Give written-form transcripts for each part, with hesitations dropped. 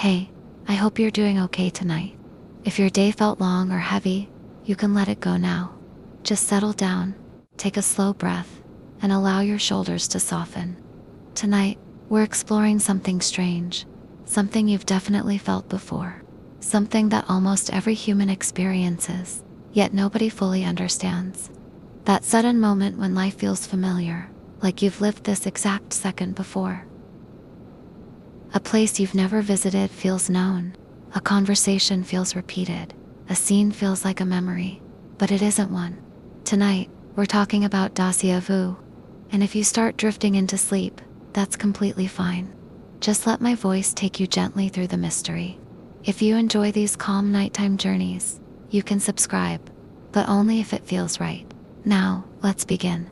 Hey, I hope you're doing okay tonight. If your day felt long or heavy, you can let it go now. Just settle down, take a slow breath, and allow your shoulders to soften. Tonight, we're exploring something strange, something you've definitely felt before, something that almost every human experiences, yet nobody fully understands. That sudden moment when life feels familiar, like you've lived this exact second before. A place you've never visited feels known, a conversation feels repeated, a scene feels like a memory, but it isn't one. Tonight, we're talking about déjà vu, and if you start drifting into sleep, that's completely fine. Just let my voice take you gently through the mystery. If you enjoy these calm nighttime journeys, you can subscribe, but only if it feels right. Now, let's begin.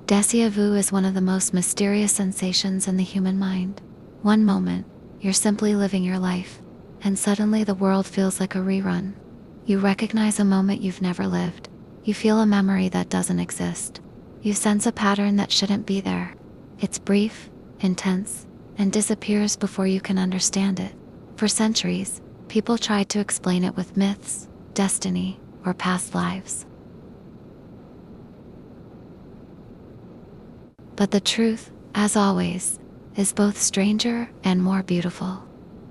Déjà vu is one of the most mysterious sensations in the human mind. One moment, you're simply living your life, and suddenly the world feels like a rerun. You recognize a moment you've never lived. You feel a memory that doesn't exist. You sense a pattern that shouldn't be there. It's brief, intense, and disappears before you can understand it. For centuries, people tried to explain it with myths, destiny, or past lives. But the truth, as always, is both stranger and more beautiful.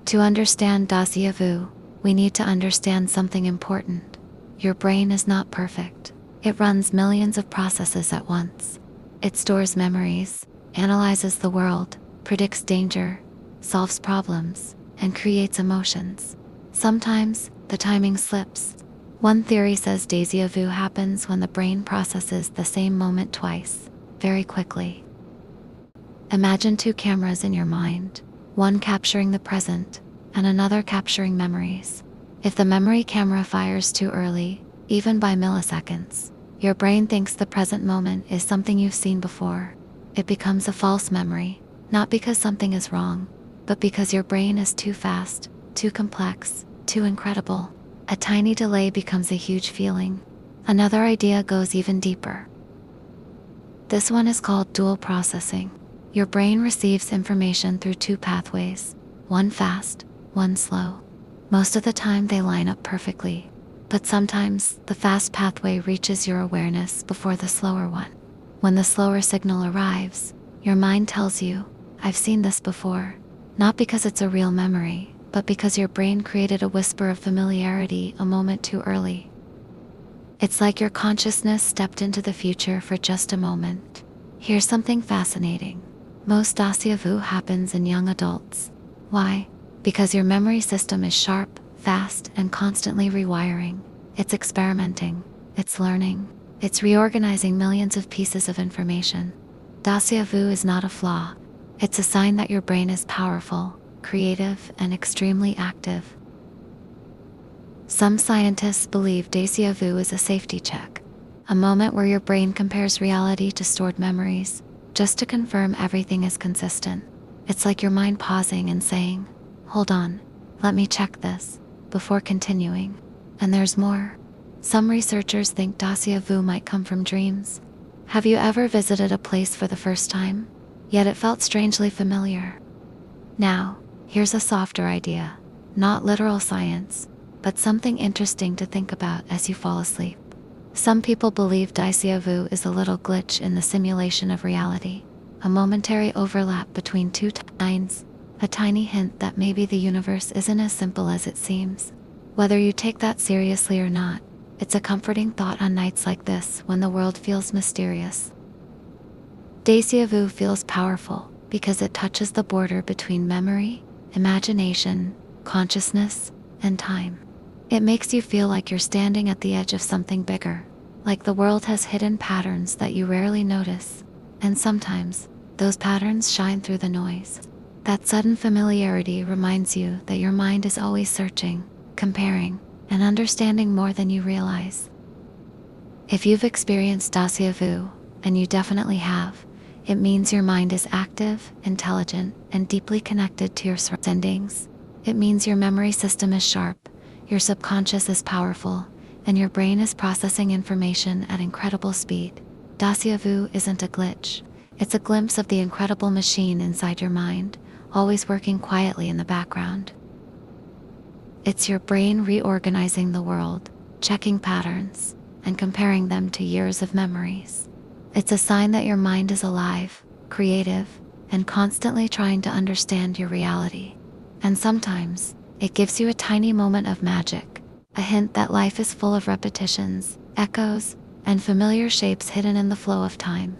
To understand déjà vu, we need to understand something important. Your brain is not perfect. It runs millions of processes at once. It stores memories, analyzes the world, predicts danger, solves problems, and creates emotions. Sometimes, the timing slips. One theory says déjà vu happens when the brain processes the same moment twice, very quickly. Imagine two cameras in your mind, one capturing the present, and another capturing memories. If the memory camera fires too early, even by milliseconds, your brain thinks the present moment is something you've seen before. It becomes a false memory, not because something is wrong, but because your brain is too fast, too complex, too incredible. A tiny delay becomes a huge feeling. Another idea goes even deeper. This one is called dual processing. Your brain receives information through two pathways, one fast, one slow. Most of the time they line up perfectly, but sometimes the fast pathway reaches your awareness before the slower one. When the slower signal arrives, your mind tells you, "I've seen this before," not because it's a real memory, but because your brain created a whisper of familiarity a moment too early. It's like your consciousness stepped into the future for just a moment. Here's something fascinating. Most déjà vu happens in young adults. Why? Because your memory system is sharp, fast, and constantly rewiring. It's experimenting, it's learning, it's reorganizing millions of pieces of information. Déjà vu is not a flaw. It's a sign that your brain is powerful, creative, and extremely active. Some scientists believe déjà vu is a safety check, a moment where your brain compares reality to stored memories, just to confirm everything is consistent. It's like your mind pausing and saying, "Hold on, let me check this," before continuing. And there's more. Some researchers think déjà vu might come from dreams. Have you ever visited a place for the first time, yet it felt strangely familiar? Now, here's a softer idea, not literal science, but something interesting to think about as you fall asleep. Some people believe déjà vu is a little glitch in the simulation of reality, a momentary overlap between two timelines, a tiny hint that maybe the universe isn't as simple as it seems. Whether you take that seriously or not, it's a comforting thought on nights like this when the world feels mysterious. Déjà vu feels powerful because it touches the border between memory, imagination, consciousness, and time. It makes you feel like you're standing at the edge of something bigger, like the world has hidden patterns that you rarely notice, and sometimes, those patterns shine through the noise. That sudden familiarity reminds you that your mind is always searching, comparing, and understanding more than you realize. If you've experienced déjà vu, and you definitely have, it means your mind is active, intelligent, and deeply connected to your surroundings. It means your memory system is sharp, your subconscious is powerful, and your brain is processing information at incredible speed. Déjà vu isn't a glitch. It's a glimpse of the incredible machine inside your mind, always working quietly in the background. It's your brain reorganizing the world, checking patterns, and comparing them to years of memories. It's a sign that your mind is alive, creative, and constantly trying to understand your reality. And sometimes, it gives you a tiny moment of magic, a hint that life is full of repetitions, echoes, and familiar shapes hidden in the flow of time.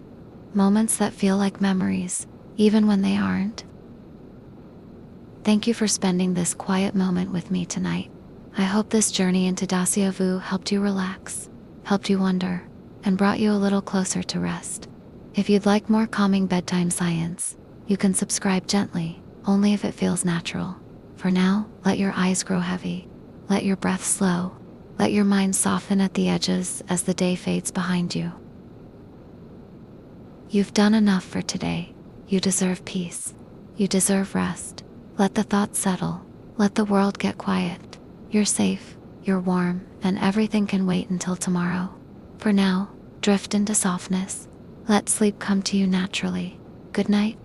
Moments that feel like memories, even when they aren't. Thank you for spending this quiet moment with me tonight. I hope this journey into Déjà vu helped you relax, helped you wonder, and brought you a little closer to rest. If you'd like more calming bedtime science, you can subscribe gently, only if it feels natural. For now, let your eyes grow heavy, let your breath slow, let your mind soften at the edges as the day fades behind you. You've done enough for today. You deserve peace. You deserve rest. Let the thoughts settle. Let the world get quiet. You're safe, you're warm, and everything can wait until tomorrow. For now, drift into softness. Let sleep come to you naturally. Good night.